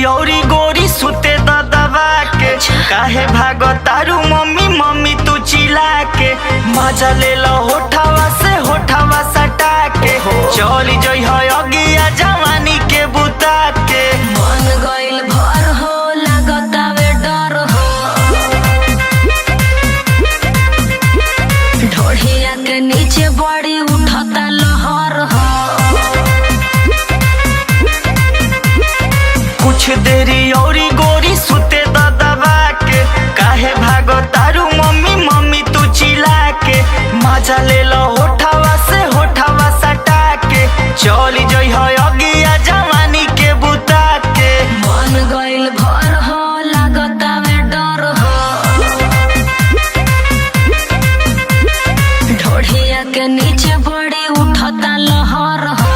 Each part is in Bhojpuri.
औरी गोरी सुते दबा के काहे भागो तारू मम्मी मम्मी तू चिल्ला के मजा ले लो होठावा से होठावा सटा के चली जई है अगिया जवानी के बुता के मन गइल भर हो लागतावे डर हो ढोढ़िया के नीचे बड़ी उठता लहर हो कुछ देरी औरी गोरी सुते दबा के काहे भागो तारू मम्मी मम्मी तू चिल्ला के मजा ले लो होठावा से होठावा सटा के चली जई है अगिया जवानी के बुता के मन गइल भर हो लागतावे डर हो ढोढ़िया के नीचे बड़ी उठता लहर हो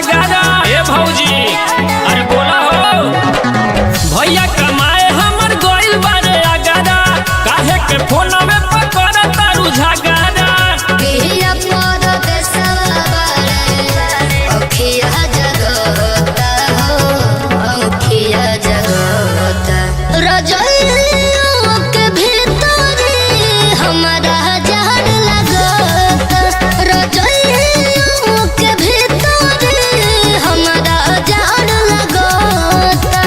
झगड़ा। ए भौजी अरे बोला हो भैया कमाए हमर गोइल बारे अगरा, काहे के फोन में पकड़ तारू झगड़ा। पिया पर देसवा बारे अखिया जगता हो अखिया जगता रजइयों के भीतर हमारा जहर लगता रजइयों के भीतर हमारा जहर लगता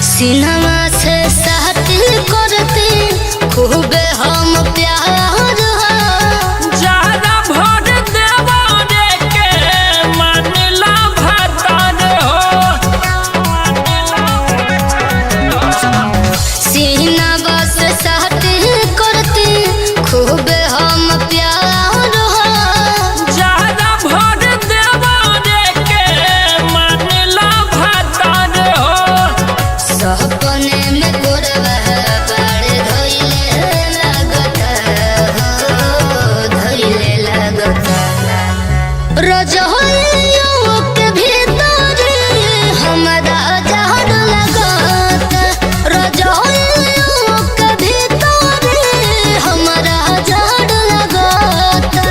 सिनेमा से साथी करती खूबे हम प्यार ज्यादा भर देवा रे के मानला भतार हो। सिनेमा से साथी करती खूबे हम प्यार ज्यादा भर देवा रे के मानला भतार हो। सपने में गोरवा बाड़ धइले लगता हो धइले लगता रजइयों के भीतर हमारा जहर लगता रजइयों के भीतर हमारा जहर लगता।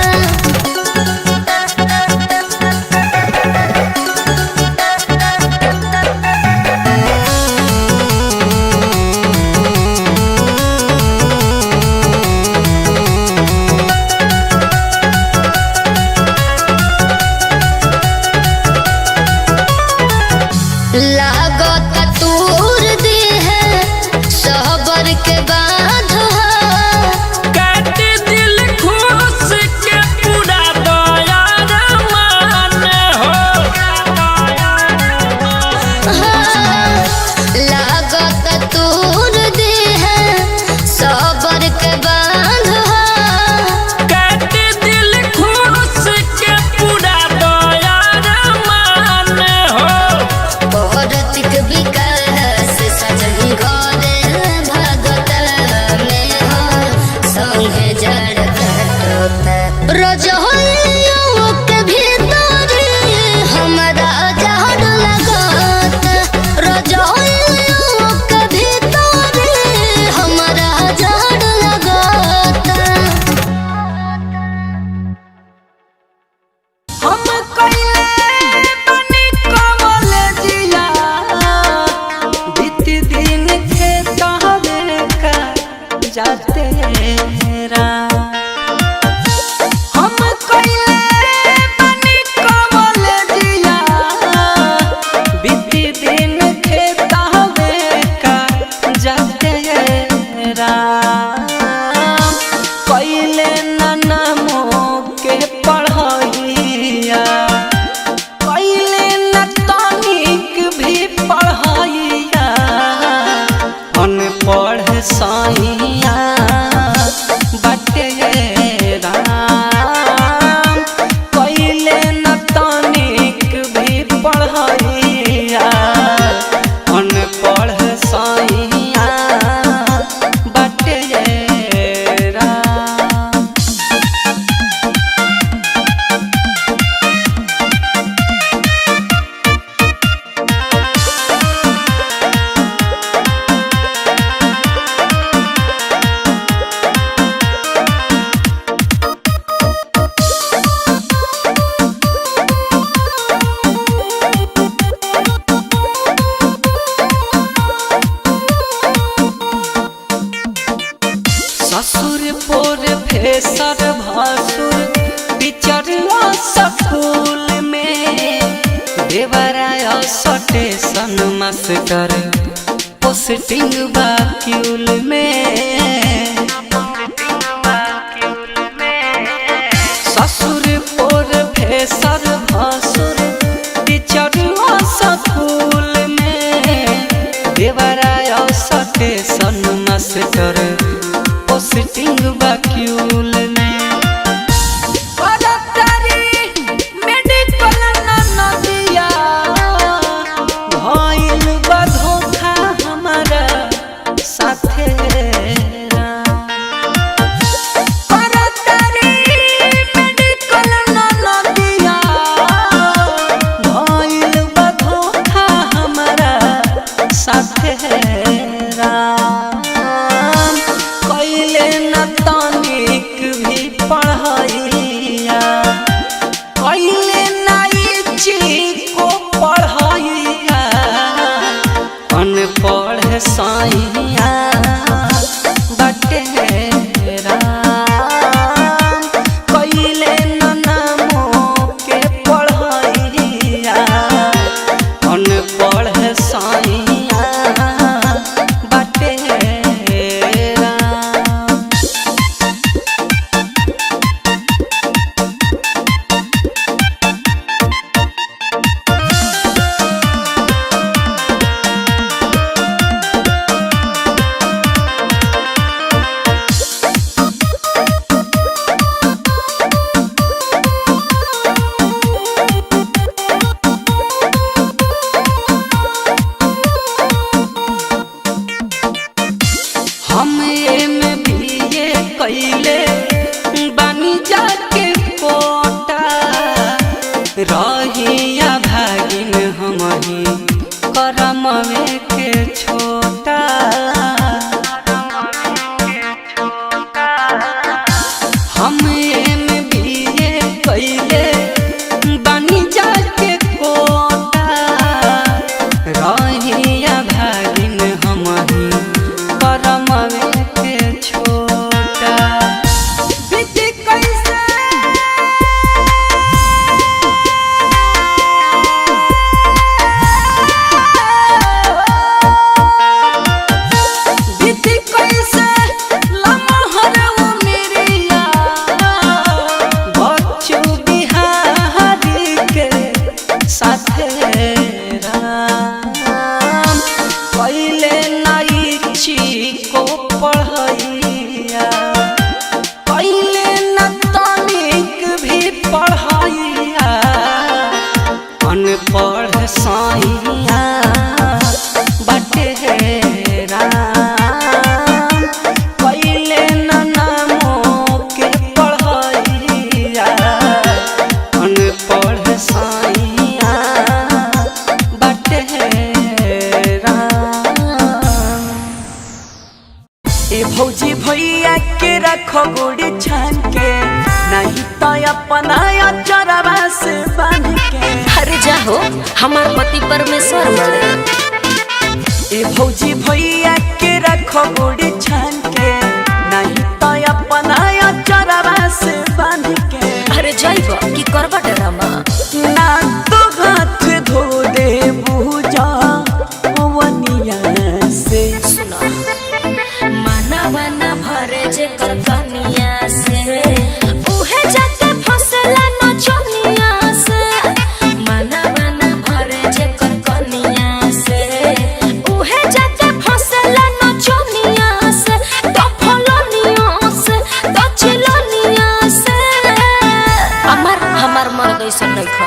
लागत तूर दी है सबर के बांध काट दिल खुश के पूरा दया रमान हो। लागत तूर दी है सबर के बांध काट दिल खुश के पूरा दया रमान हो। औरतिक विकास सजनी घरे भगत में हो संगे जड़ कटोता रजइयों के भीतर हमारा जहर लगता रजइयों के भीतर हमारा जहर लगता। हम कइले बनी कमल जिया बीत दिन खेतवे का जाते रा। हम कइले बनी कमल जिया बीत दिन खेतवे का जाते रा। कइले नामो के पढ़ाइया कइले न तनिक भी पढ़ाइया अनपढ़ साइया बाटे राम। कइले न तनिक भी पढ़ाइया अनपढ़ साइया बाटे राम। ससुर पोर फेसर भासुर बिचरला स्कूल में देवराया स्टेशन मास्टर पोस्टिंग बाक्यूल में। ससुर पोर फेसर भासुर बिचरला स्कूल में देवराया स्टेशन मास्टर पोस्टिंग बाक्यूल में। रहिया भागिन हमही करमवे के छोटा हम MBA कइले बानी जाके कोटा रहिया भागिन हमही करमवे के छोटा बीती कैसे बीती कैसे लम्हर उमरिया बच्चू बिहारी के साथे राम पहले नाई को पढ़ैया पहले न तनिक भी पढ़ैया अनपढ़ साइया बाटे राम पहले न नामो के पढ़ैया अनपढ़ साइया बाटे राम। ए भौजी भैया के रखो गोड़ी छान के नहीं तो अपना चरवा से बांध के। अरे जाहो हमार पति परमेश्वर बड़े। ए भौजी भैया के रखो गोड़ी छान के नहीं तो अपना चरवा से बांध के। अरे जाइबो की करबा डरामा ना तो हाथ धो दे बुझा वनिया से। सुना माना बना भरे जे कर कनिया से उहे जाके फसला नचनिया से। माना बना भरे जे कर कनिया से उहे जाके फसला नचनिया से। तो फलनिया से तो चिलनिया से हमार मर गई सब नहीं खा।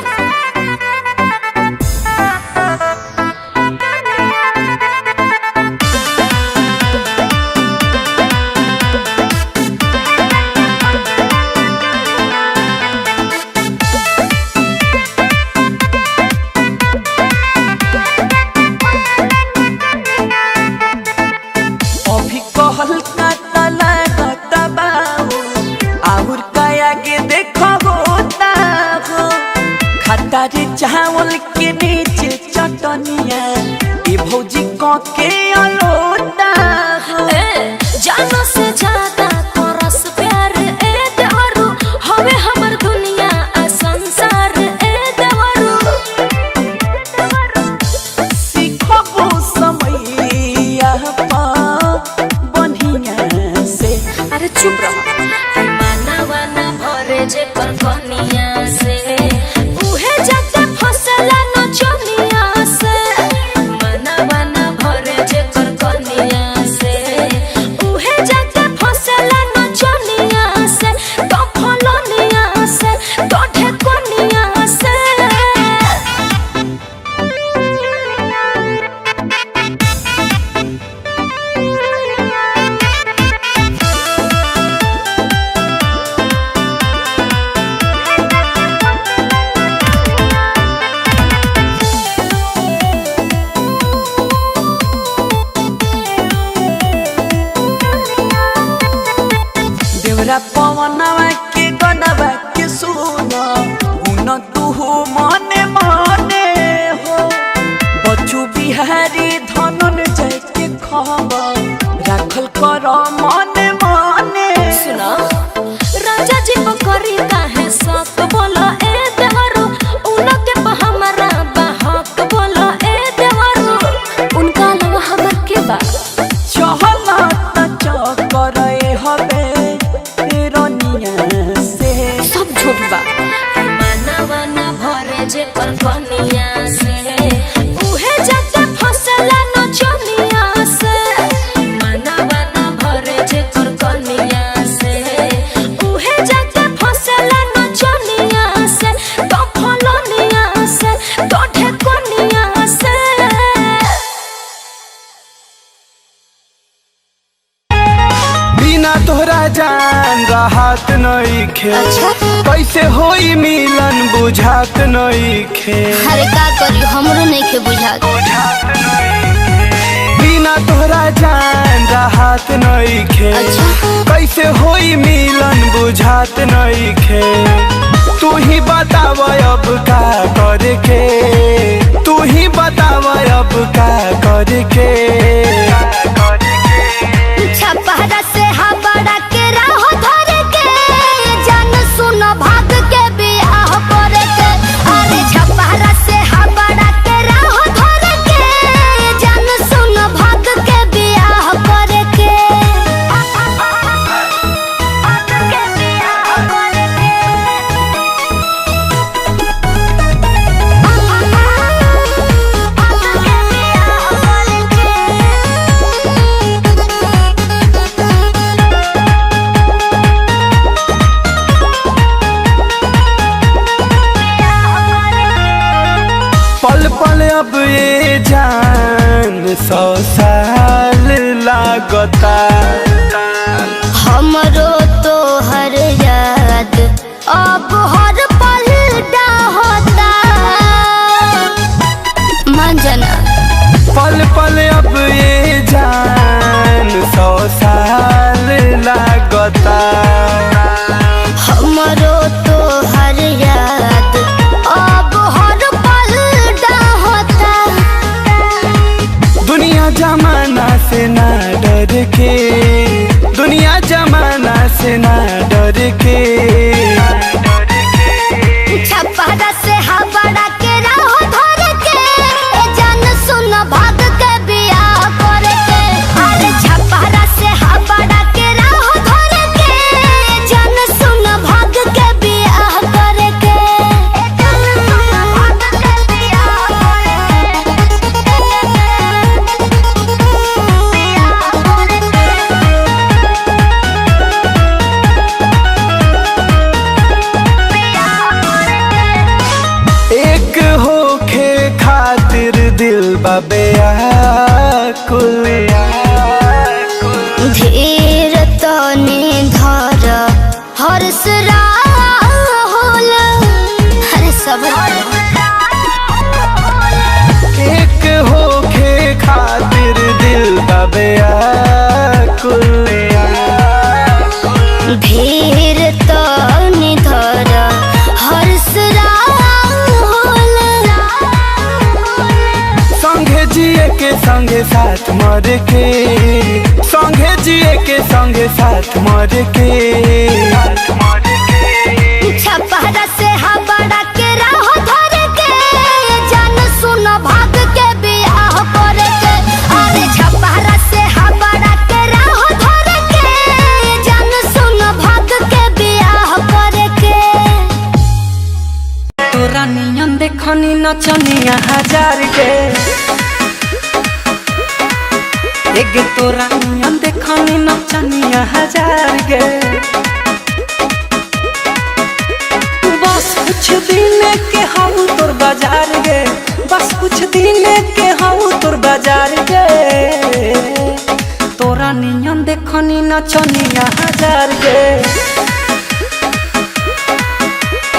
अभी कहल का तला गतबाओ आउर काया के देखो होता हो। खाता रे चावल के नीचे चटनिया ए भौजी क के अलोटा हो। जानो से ज्यादा तोरस प्यार ए देवरू हवे हमर दुनिया आ संसार ए देवरू। सीखबो समैया पा बढ़िया से। अरे चुप रहो माना वाना भरे जे कर कनिया से उहे जाके फसला नचनिया से। माना वाना भरे जे कर कनिया से उहे जाके फसला नचनिया से। तो फलनिया से तो ढेकनिया से देवरा पवनवा के गनवा के सुनो उन तू मने मने हो। बच्चू बिहारी धनन जय के खबर राखल कर मने मने। सुना राजा जी बकरी काहे सक बोला ए देवरू उनके पे हमारा बहक बोला ए देवरू। उनका लगा हमर के बा चहला त चकर हबे रनिया से। सब झूठ बा माना वाना भरे जे कर कनिया से उहे जाके फसला नचनिया से। माना वाना भरे जे कर कनिया से उहे जाके फसला नचनिया से। तो फलनिया से तो ढेकनिया से बिना तोहरा जान राहत नइखे। कैसे होई मिलन बुझात नइखे। अरे का करी हमरो नइखे बुझात। बिना तोहरा जान राहत नइखे। अच्छा। कैसे होई मिलन बुझात नइखे। तू ही बताव अब का करे के, तू ही बताव अब का करे के। छपहरा से हाबड़ा के राह धरे के, जान सुन भाग के बियाह करे के। अरे छपहरा से हाबड़ा के राह धरे के, जान सुन भाग के बियाह करे के। पल पल अब ये जान 100 साल लागता। हमरो तो हर याद अब हर पल होता। मंजना पल पल अब ये जान 100 साल लागता। हमरो तो हर याद अब हर पल होता। दुनिया जमाना से ना डर के, दुनिया जमाना से ना डर के। छपहरा से हाबड़ा के राह धरे के, जान सुन भाग के बियाह करे के। अरे छपहरा से हाबड़ा के राह धरे के, जान सुन भाग के बियाह करे के। जान सुन भाग के बियाह करे एक होखे खातिर दिल बाबे आकुल। धीर तने धर हर्ष राहुल। अरे सबर एक होखे खातिर दिल बाबे आकुल। धीर तने धर हर्ष राहुल। संगे जिए के संगे साथ मर के, संगे जिए के संगे साथ मर के। छपहरा से हाबड़ा के राह धरे के, जान सुन भाग के बियाह करे के। अरे छपहरा से हाबड़ा के राह धरे के, जान सुन भाग के बियाह करे के। तोरा नियन देखनी नचनिया हजार के। एक तोरा नियन देखनी नचनिया हजार के। बस कुछ दिन के हम तोर बाजार गे, बस कुछ दिन के हम तोर बाजार गे। तोरा नियन देखनी नचनिया हजार गे।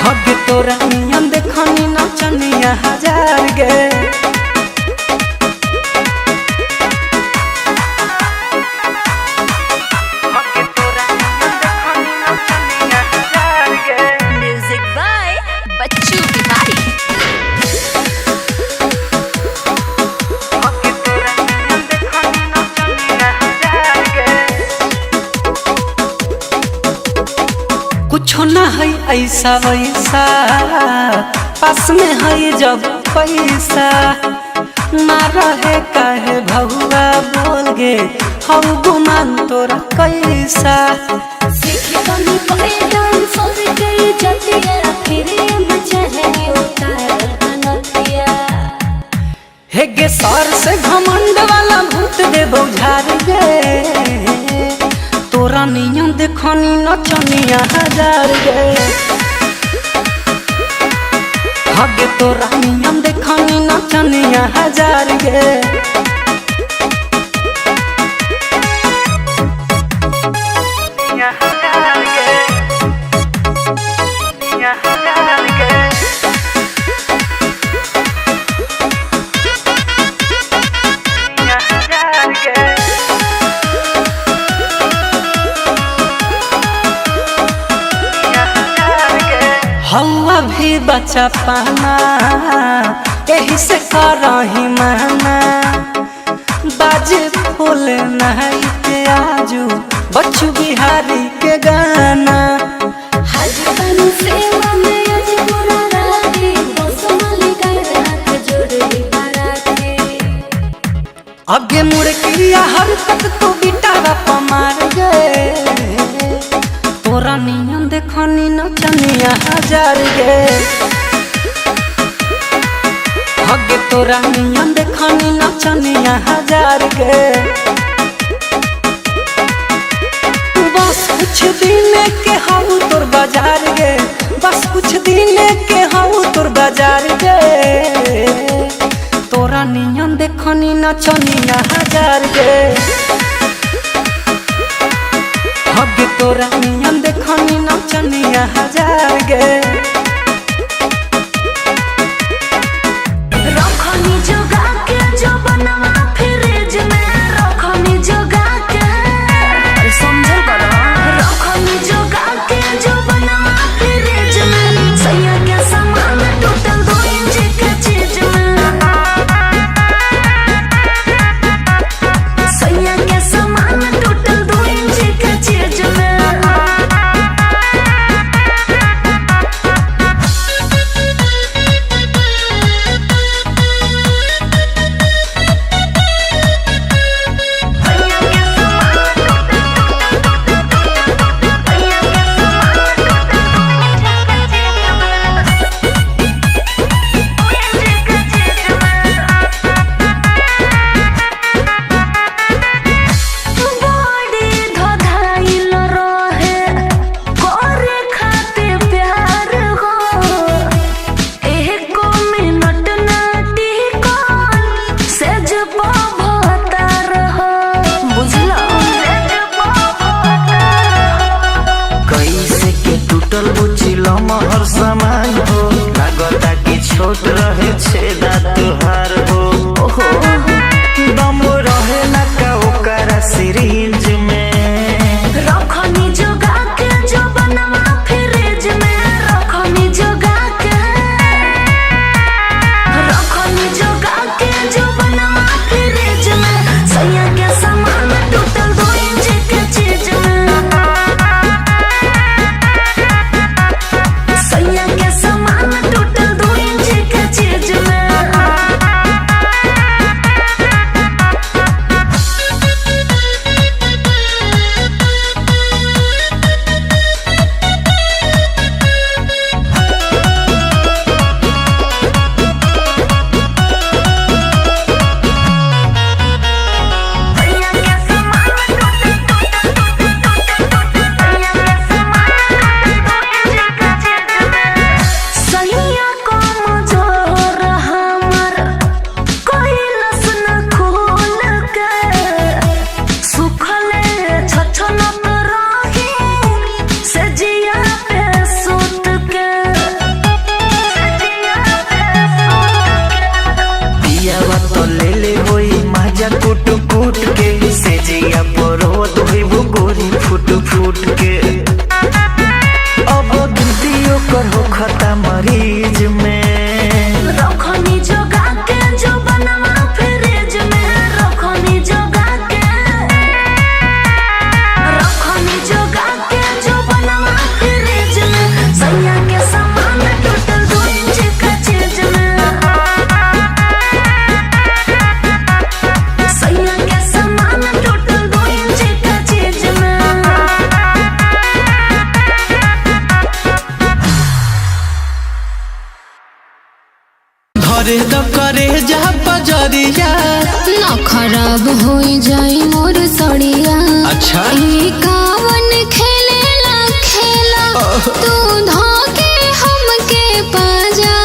हग तोरा नियन देखनी नचनिया हजार गे। म्यूजिक बाय बच्चू बिहारी। कुछो ना है ऐसा वैसा, पास में है जब पैसा। ना रहे काहे भहुआ बोल गे, हम गुमान तोरा कैसा। हे गे सर से घमंड वाला भूत दे बौझार गे। तोरा नियन देखनी नचनिया हजार गे। हगे तोरा नियन देखनी नचनिया हजार गे। भी बचा पाना, यही से करही माना। बाजे फूल नहीं के आजू बच्चू बिहारी के गाना। हजबन सेवा में आज पूरा राती बसमली कर हाथ जोड़े बाराती। आगे मुड़ किया हर तक तो गिटारा पमार गए, तोरा नियन देखनी नचनिया हजार गे। आगे तोरा नियन देखनी नचनिया हजार गे। बस कुछ दिन के हाउ तोर बाजार गे, बस कुछ दिन के हाउ तोर बाजार गे। तोरा नियन देखनी नचनिया हजार गे। हगे तोरा नियन देखनी नचनिया हजार गे। रखनी जोगा के जो बनवा फ्रिज में, रखनी जोगा के समझल करो। रखनी जोगा के जो बनवा फ्रिज में, सैया के सामान टोटल 2 इंच के चीज में। सैया के सामान टोटल 2 इंच के चीज में। हर सामान हो लागता कि छोट रहे छेदा तुहार हो। ओहो दम रहे ना का ओकरा सिरिंज में। रखनी जोगा के जो बनवा फ्रिज में, रखनी जोगा के। रखनी जोगा के जो बनवा फ्रिज में, सैया के सामान टोटल 2 इंच के चीज में। सैया के सामान टोटल 2 इंच के चीज में। सैया को मजोर हमर कैलस न खोल के, सुखले छछनत रही से जिया पे सुत के। पियावा तो ले ले होई माजा कूट कूट के, से जिया परो धोई वो गोरी फूट फूट के। अब गिनतियों कर हो खता मरीज में। रखनी जोगा के जो बनवा फ्रिज में, रखनी जोगा के। रखनी जोगा के जो बनवा फ्रिज में, सैया के सामान टोटल 2 इंच के चीज में। सैया के सामान टोटल 2 इंच के चीज में। घरे द करे जा बजरिया ना खराब हो जाए मोर सड़िया। अच्छा ई कावन खेलेला खेला तू धोके हमके पाजा।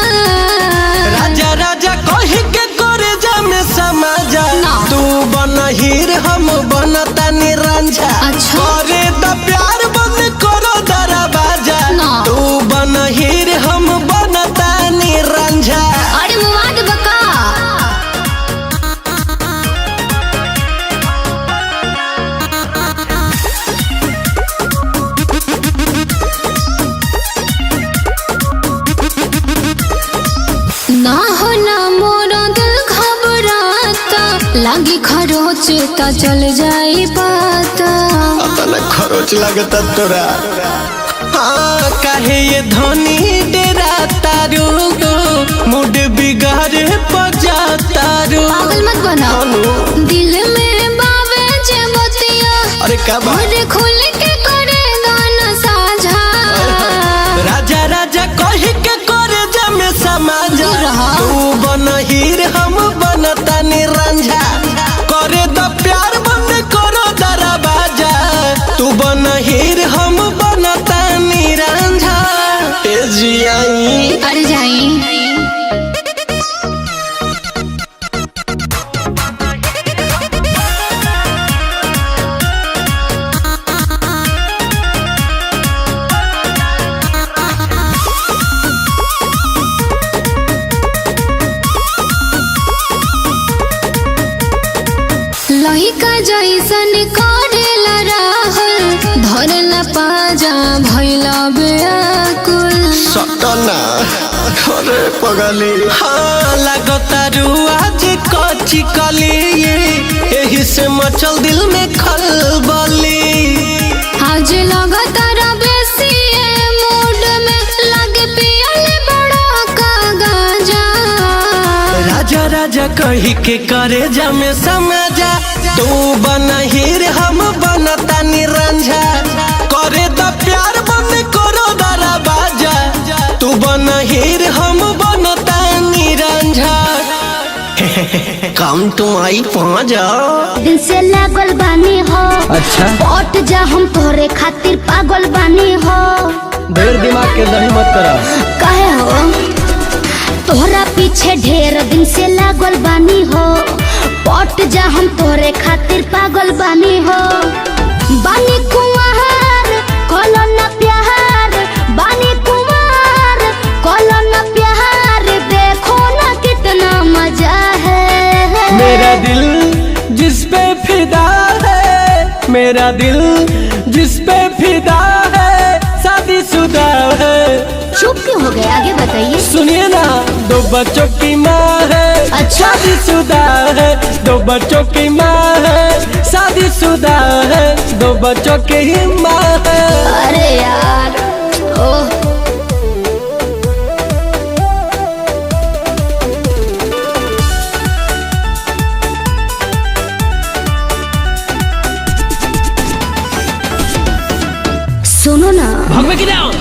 राजा राजा कही के करे जा में समाजा। ना। तू बनहीर हम बनता निरंजा। अच्छा। करे द प्यार बंद करो दरवाजा। ना। तू बनहीर हम बनता निरंजा। अरे मुआद बका लागी खरोच त चल जाई पता। अतला खरोच लगता तोरा। हाँ काहे ये धनी डेरा तारू मूड बिगाड़े बजा तारू। पागल मत बनाओ दिल में बावे जे बतिया। अरे का बात? और खुल के करे गाना साझा। राजा राजा कही के करे जमे समाज। तू बन हीर हम बनता निरंझा। करे द प्यार बंद करो दरवाजा। तू बन हीर हम बनता निरंझा। ए जियाई अरे जाई लहिका जैसन करेला राहुल धरला पाजा भैला बेकुल। सटना अरे पगली। हाँ लगता आज कच्ची कली। यही से मचल दिल में खलबली। आज लगातार बेसी मूड में लगे पियल बड़ा का गाजा। राजा राजा कही के करे जमे समझा। तू बन हीर हम बनता निरंझा। करे द प्यार बंद करो दरवाजा। तू बन हीर हम बनता निरंझा। काम तुम आई पाजा। दिल से लागल बानी हो। अच्छा पट जा हम तोहरे खातिर पागल बानी हो। ढेर दिमाग के दही मत करा। कहे हो तोहरा पीछे ढेर दिन से लागल बानी हो। पट जा हम तोहरे खातिर पागल बानी हो। बानी कुमार कलो ना प्यार। बानी कुमार कलो ना प्यार। देखो ना कितना मजा है। मेरा दिल जिस पे फिदा है। मेरा दिल जिस पे फिदा है शादीशुदा है। चुप क्यों हो गए आगे बताइए। सुनिए ना 2 बच्चों की माँ है। अच्छा। शादीशुदा है 2 बच्चों की माँ है। शादीशुदा है 2 बच्चों की ही माँ है। अरे यार ओह सुनो ना भगवे की जाओ।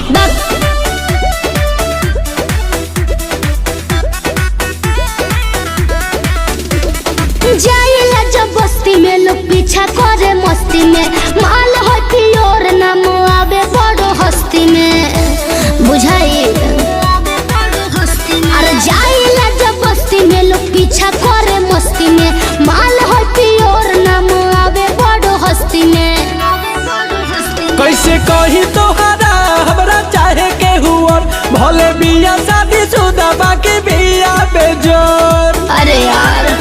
जाइला जब बस्ती में लोग पीछा करे मस्ती में। माल होती और नाम आवे बड़ो हस्ती में। बुझाई अरे जाइला जब बस्ती में लोग पीछा करे मस्ती में। माल होती और नाम आवे बड़ो हस्ती में। कैसे कही तोहरा हमरा चाहे के हुआ। भले बिया शादीशुदा बाकी बिया बेजोर। अरे यार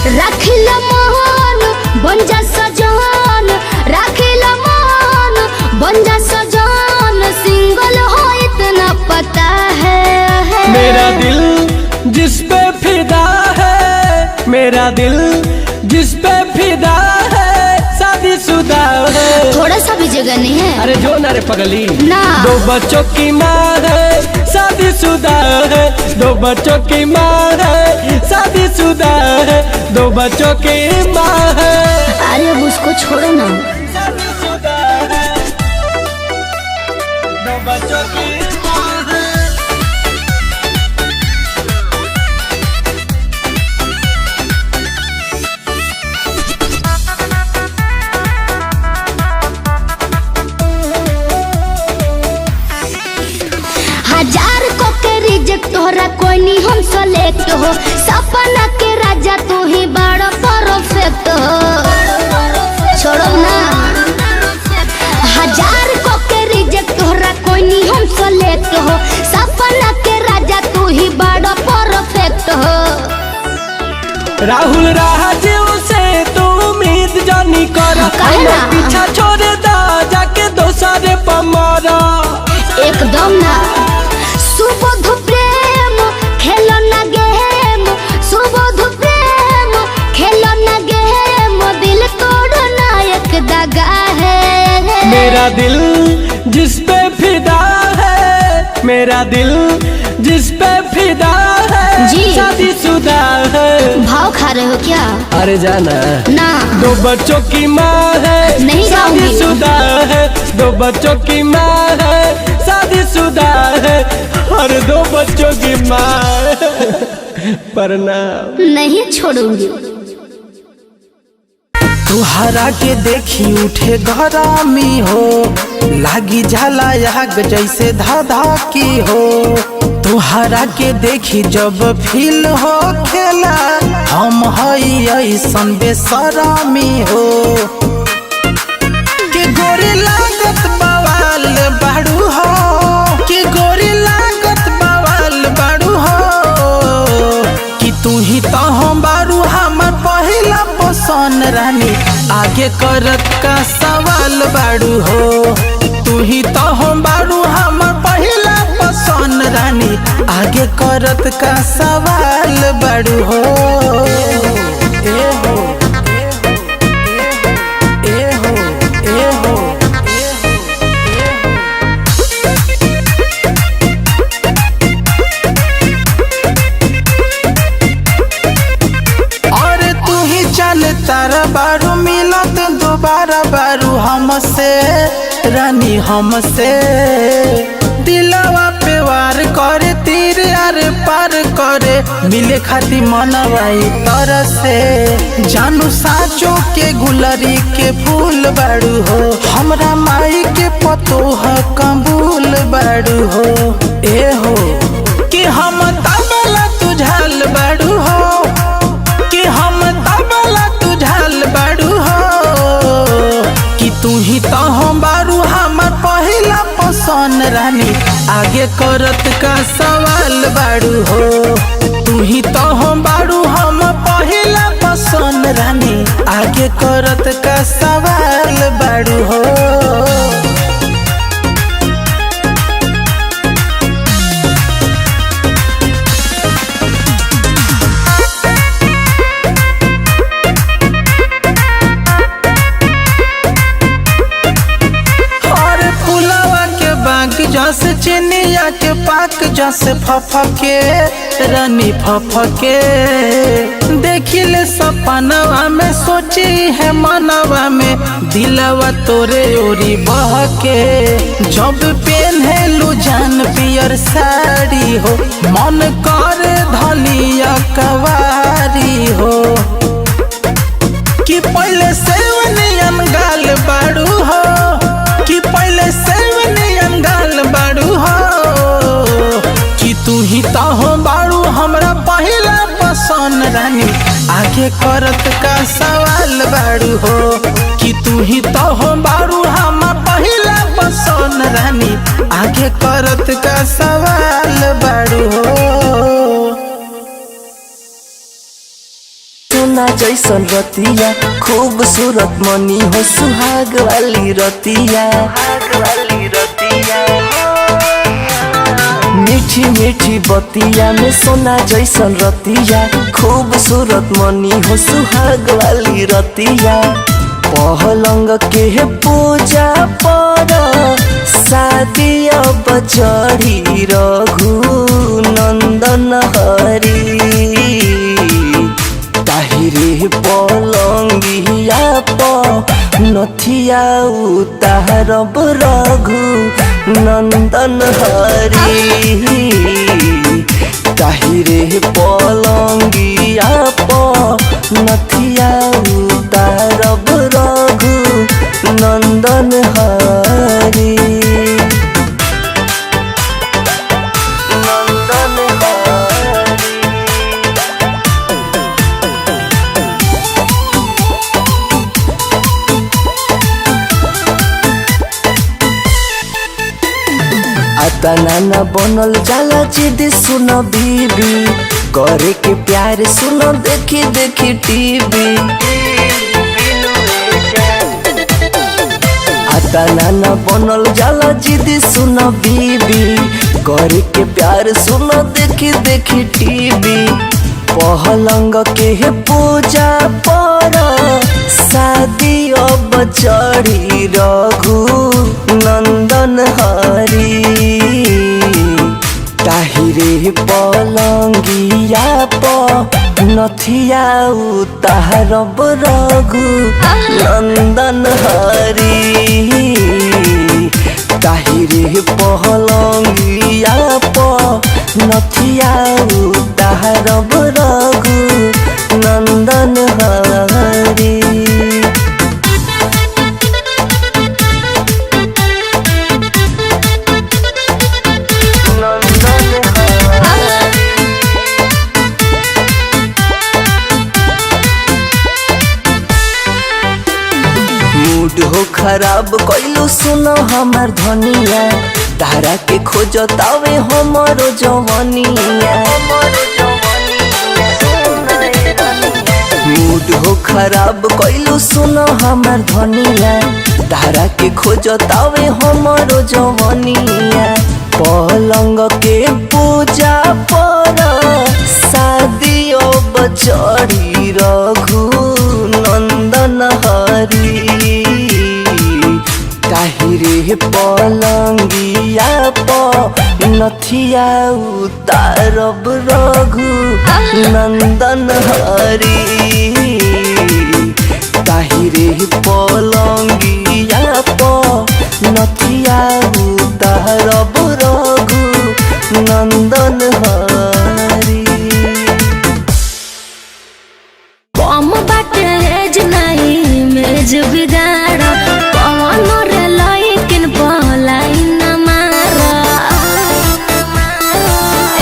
राखिला मोहन बन जा सजन। राखिला मोहन बन जा सजन। सिंगल हो इतना पता है। मेरा दिल जिस पे फिदा है। मेरा दिल जिस पे फिदा है शादीशुदा है। थोड़ा सा भी जगह नहीं है। अरे जो ना रे पगली ना 2 बच्चों की माँ है। शादीशुदा है 2 बच्चों की माँ है। शादीशुदा है 2 बच्चों की माँ है। अरे अब उसको छोड़ो ना। शादीशुदा है 2 बच्चों की माँ है। हजार को के रिजेक्ट तोहरा कोई नहीं हम सेलेक्ट हो। सपना के राजा तू ही बड़ा परफेक्ट हो। छोड़ो ना 1000 को के रिजेक्ट तोहरा कोई नहीं हम सेलेक्ट हो। सपना के राजा तू ही बड़ा परफेक्ट हो। राहुल राजीव से तू उम्मीद जानी कर। काहे ना? पीछा छोड़ दा जाके दोसरे पर मारा। एकदम ना सुबोध प्रेम खेलो ना गेम। सुबोध प्रेम मेरा दिल जिस पे फिदा है, मेरा दिल जिस पे फिदा है, जी। शादीशुदा है। भाव खा रहे हो क्या? अरे जाना ना 2 बच्चों की माँ है, नहीं जाऊंगी। शादीशुदा है। 2 बच्चों की माँ है, शादीशुदा है। और 2 बच्चों की माँ है। प्रणाम। नहीं छोड़ूंगी। तुहरा के देखी उठे गरमी हो, लागी जाला आग जैसे धाधा की हो। तुहरा के देखी जब फील हो खेला, हम हई ऐसन बेसरमी हो। के गोरी लागत बवाल बाड़ू हो, के गोरी लागत बवाल बाड़ू हो। कि तू ही तो हम बारू हमर पहिला पसंद रानी, आगे करत का सवाल बाड़ू हो। तू ही तो हम बारू हमर पहिला पसंद रानी, आगे करत का सवाल बाड़ू हो। ए हो ए हो ए हो और तू ही चल तारा बारू मिलत दोबारा बारू हमसे रानी हमसे। दिलवा पे वार करे तीर यार पार करे, मिले खाती मनवाई तर से। जानू साचो के गुलरी के फूल बाड़ू हो, हमरा माई के पतोह कबूल बाड़ू हो। ए हो कि हम तबला तुझाल बाड़ू हो, कि हम तबला तुझाल बाड़ू हो। कि तू ही तो हम बारू हमर पहिला पसंद रानी, आगे करत का सवाल बाड़ू हो। तू ही तो हम बारू हम पहिला पसंद रानी, आगे करत का सवाल बाड़ू हो। जस चिनिया के पाक जस फफके रानी फफके। देखिले सपनवा में सोची है मनवा में, दिलवा तोरे ओरी बहके। जब पहनलू जान पियर साड़ी हो, मन करे धलिया कवारी हो। कि पहले सेवनियन गाल बाड़ू हो, कि पहले सेवनियन गाल बाड़ू हो। कि तू ही तो हो बाड़ू हमरा पहिला पसंद रानी, आगे करत का सवाल बाड़ू हो। कि तू ही तो हो बाड़ू हम पहिला पसंद रानी, आगे करत का सवाल बाड़ू हो। सोना जैसन रतिया खूबसूरत मनी हो, सुहाग वाली रतिया। मीठी मीठी बतिया में सोना जैसन रतिया, खूबसूरत मनी हो, सुहाग वाली रतिया। पहलंग के पूजा पर शादी अब चढ़ी रघु नंदन हरी। ताहिरे पलंगिया प नथिया उतारब रघु नंदन हरी। ताहिरे पलंगिया प नथिया उतारब रघु नंदन हरी। नाना बनल जाला जिद सुन बीबी, करे के प्यार सुन देखी देखी टीवी। आता नाना बनल जाला जिद सुन बीबी, करे के प्यार सुन देखी देखी टीवी। पहलंग के पूजा पर शादी अब चढ़ी रघु नंदन हरी ताहिरे पलंगिया प नथिया उतारब रघु नंदन हरी ताहिरे पलंगिया प नथिया उतारब रघु नंदन हरी मूड हो खराब कैलू सुनो हमार धनिया तारा के खोजतावे हमरो जवनिया मूड हो खराब कैलू सुनो हमार धनिया तारा के खोजतावे हमरो जवनिया पलंग के पूजा पर शादी अब चढ़ी रघु नंदन हरी ताहिरे पलंगिया प नथिया उतारब रघु नंदन हरी ताहिरे पलंगिया प नथिया उतारब रघु नंदन हरी कम बाटे एज नहीं मेज बिगाड़ पवन रे लइकिन पलाई न मारा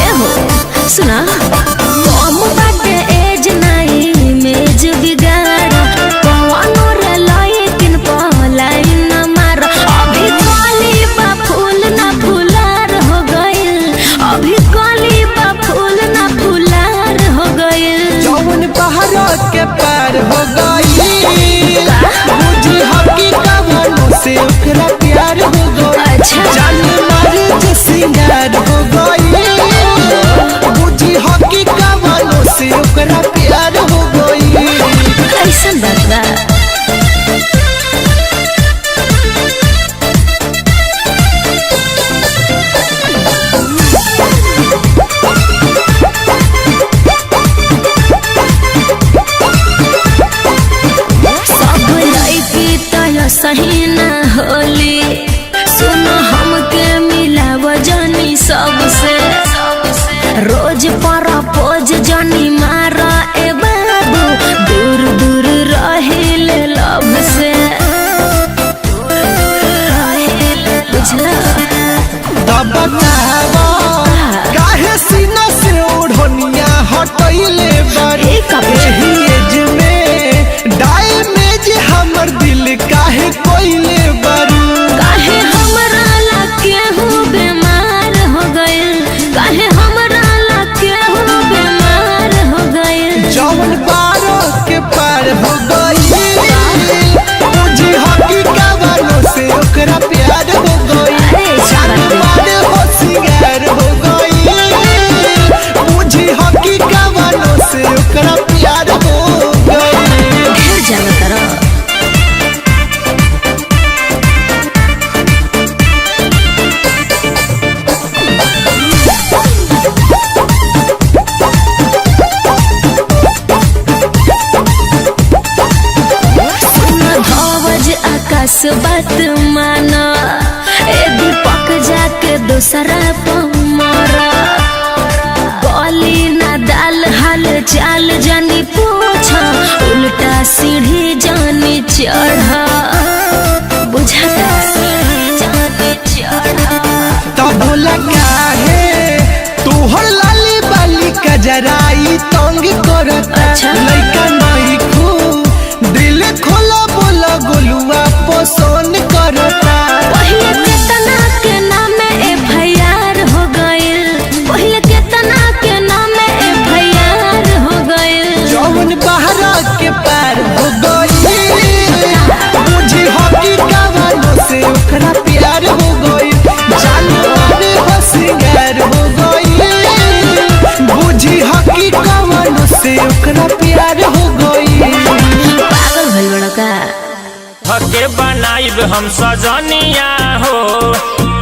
एहो सुना कम बाटे एज नहीं मेज बिगाड़ पवन रे लइकिन पलाई न मारा अभी कली बा फूल ना फूलार हो गइल अभी कली बा फूल ना फूलार हो गइल जौन पहाड़ के पार हो गई मुझे हकी कवनों से ओकरा प्यार हो गई अच्छा। जान मार जे सिंगार हो गई मुझे हकी कवनों से ओकरा प्यार हो गई कैसन बात बा सब लड़की तो सही ना होली सुनो हमके मिलाव जनी सबसे रोज पर पोज जनी मारा ए बाबू दूर दूर रहिले लब से बुझला तब बतावा काहे सीना से ओढ़निया हटैले बारी ए कपड़े। एही एज में डैमेज हमर दिल काहे कोइले बारू काहे हमरा लाके हूँ बीमार हो गइल काहे हमरा लाके हूँ बीमार हो गइल जौन बारो के पार हो गई मुझे हकी कवनों से ओकरा प्यार हो गई अरे जान मार हो सिंगार हो गई मुझे हकी कवनों से ओकरा प्यार हो गई ढेर जाना करो धवज आकाश बात माना ए दीपक जाके दूसरा पमारा गली ना दाल हाल चाल जानी पूछा उल्टा सीढ़ी जानी चढ़ा बुझाता जानी चढ़ा तब लगा है तोहर लाली बाली कजराई तंग करता अच्छा। लइका नहीं खू दिल खोला बोला गोलुआ पसंद करता पहिले केतना के नाम FIR हो गइल पहिले केतना के नाम FIR हो गइल जौन बहरा के पार हो गई मुझे हकी कवनों से ओकरा प्यार हो गई जान मारे हो सिंगार हो गई बुझी हकी कवनों राउर हम सजनिया हो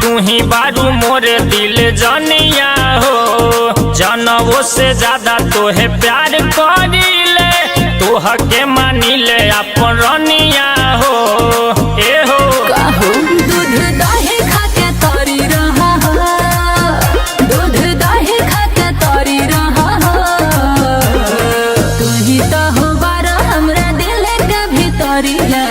तू ही बारू मोरे दिल जनिया हो जनवो से ज्यादा तोहे प्यार करीले तोह के मानिले अपन रनिया हो ए हो दूध दही खाके तोरी रहा हो दूध दही खाके तोरी रहा हो तू ही तो हो बारा हमरा दिल के भीतरिया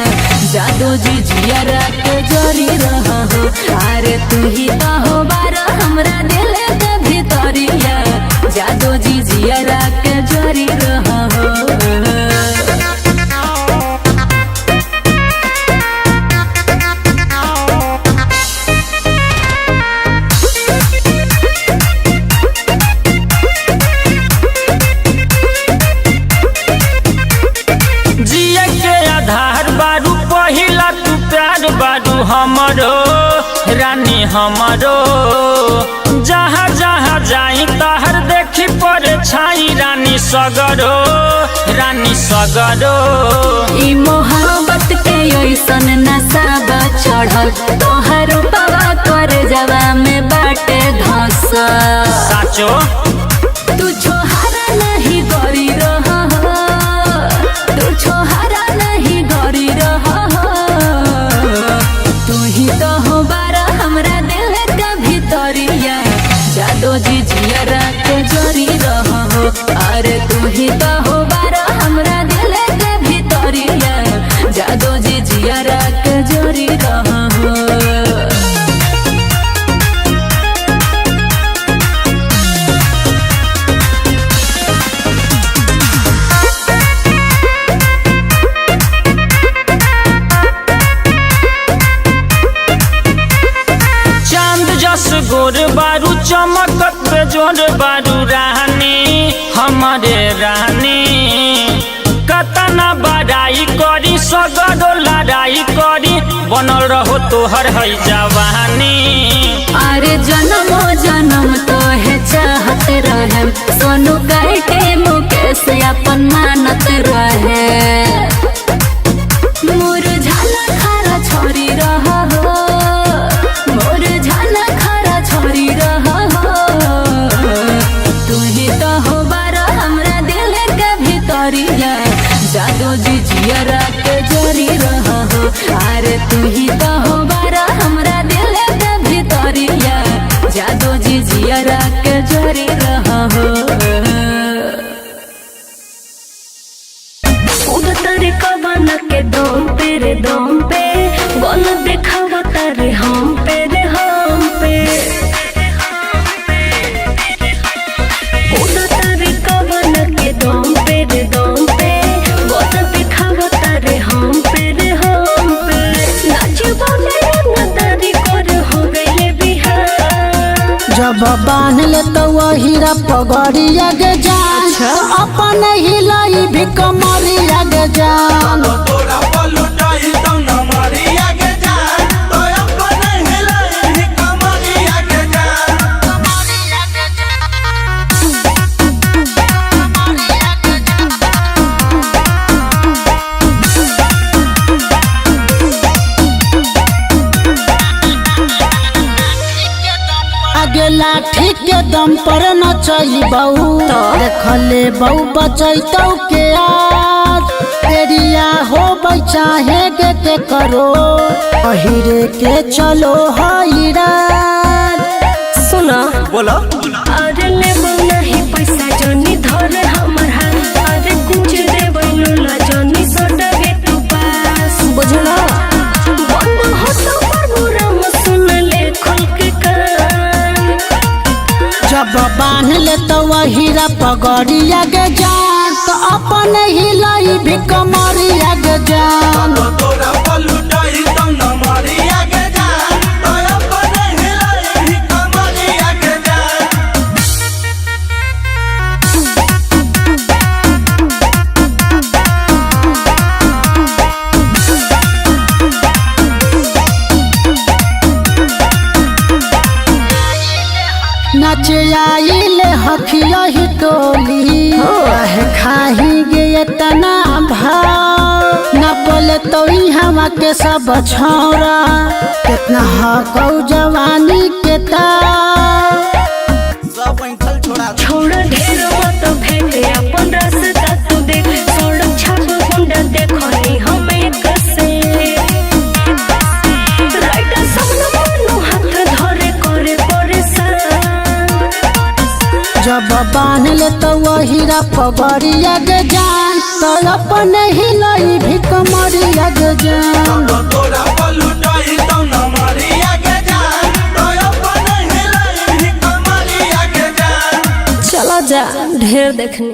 जादू जी जिया के जोरी रहा हो अरे तू ही तो हो बारा हमरा दिल के भीतरिया जादू जी जिया के जोरी रहा हो जिए के आधार बारू पहिला तू प्यार बारू हमरो रानी हमरो जहाँ जहाँ जाई तहर देखी पड़े छाई रानी सगरो ई मोहब्बत के ऐसन नशा बा चढ़ल तोहर पवा कर जवा में बाटे धस साचो तू छोहारा नहीं गरी रहा हो तू छोहारा नहीं गरी रहा हो तू ही तो हो बारा हमरा दिल के भीतरिया जादू जी जिया के जोरी रहा हो अरे तू ही तो हो बारा हमरा दिल के भीतरिया जादू जी जिया के जोरी रहा हो चांद जस गोर बारू चमकत बेजोर बारू रानी हमारे रानी कतना बड़ाई करी सगरो लड़ाई करी बनल रहो तोहर है जवानी अरे जन्मो जन्म तो है चाहत रहे सोनू कहते मुकेश अपन मानत रहे मोर झाला खारा छोरी रहा हो मोर झाला खारा छोरी रहा हो तू ही तो हो बारा हमरा दिल के भीतरिया जादू जी जिया के जोरी रहा हो अरे तू ही तो हो बारा हमरा दिल के भीतरिया जादू जी जिया के जोरी रहा हो उधर कवन के दम पे बोल देखावा तारे हम पे उधर कवन के दम पे बोल देखावा तारे हम पे नाच बोले न तारी कर हो गइले बिहार जब बांध ले तो हीरा पगड़िया गे जान अपन हिलाई भी कमरिया गे जान आगे लाठी के दम पर नचैबऊ देखले बऊ बचैतौ के आज तेरिया हो चाहे के करो अहिरे के चलो हईरा सुना बोला अरे लेबो नहीं पैसा जनी धर हमर हाथ अरे कुछ देबो ला जनी सटगे तू पास बुझला बंद हो तो प्रोग्राम सुन ले खोल के कान जब बांध ले तो हीरा पगड़िया गे जान तो अपन हिलाई भी कमरिया गे जान नाच आइले हखिया ही टोली काहे खाही गे तना भाव न बोले तो ही हवा के सब छौरा कितना हकौ जवानी के तार छोड़ ढेर मत फेंके अपन रास्ता तू देख सड़क छाप गुंडा देखनी हमें कसे राइटर सब न मानो हाथ धरे करे परेशान जब बांध ले तो वहीरा पगड़िया के जान तो अपन हिलई भी कमरिया के जान चला जा ढेर देखनी।